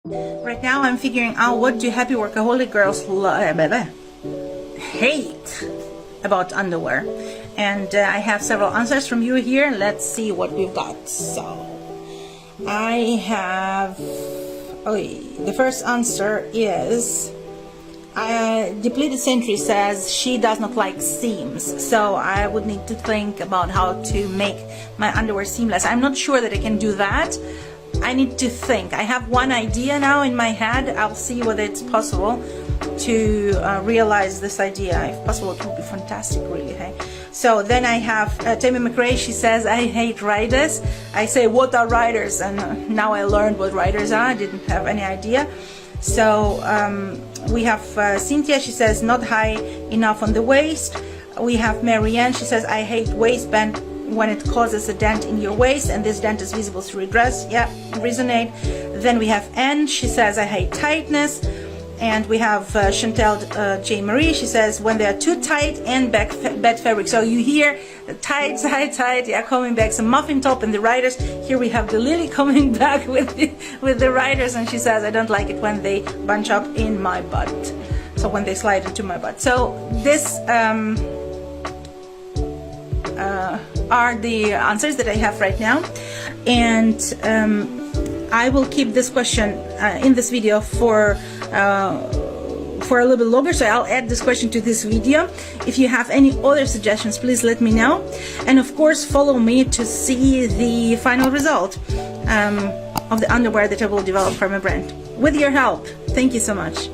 Right now I'm figuring out what do happy workaholic girls hate about underwear, and I have several answers from you here. Let's see what we've got. So I have the first answer is Depleted Century says she does not like seams, so I would need to think about how to make my underwear seamless. I'm not sure that I can do that. I need to think. I have one idea now in my head. I'll see whether it's possible to realize this idea. If possible, it would be fantastic, really. Hey. So then I have Tammy McRae. She says, I hate riders. I say, what are riders? And now I learned what riders are. I didn't have any idea. So we have Cynthia. She says, not high enough on the waist. We have Marianne. She says, I hate waistband when it causes a dent in your waist and this dent is visible through your dress. Yeah, resonate. Then we have Anne. She says, I hate tightness. And we have Chantel J. Marie. She says, when they are too tight and bad fabric. So you hear tight, yeah, coming back. Some muffin top and the riders. Here we have the Lily coming back with the riders, and she says, I don't like it when they bunch up in my butt. So when they slide into my butt. So this are the answers that I have right now, and I will keep this question in this video for a little bit longer, so I'll add this question to this video. If you have any other suggestions, please let me know, and of course follow me to see the final result of the underwear that I will develop for my brand with your help. Thank you so much.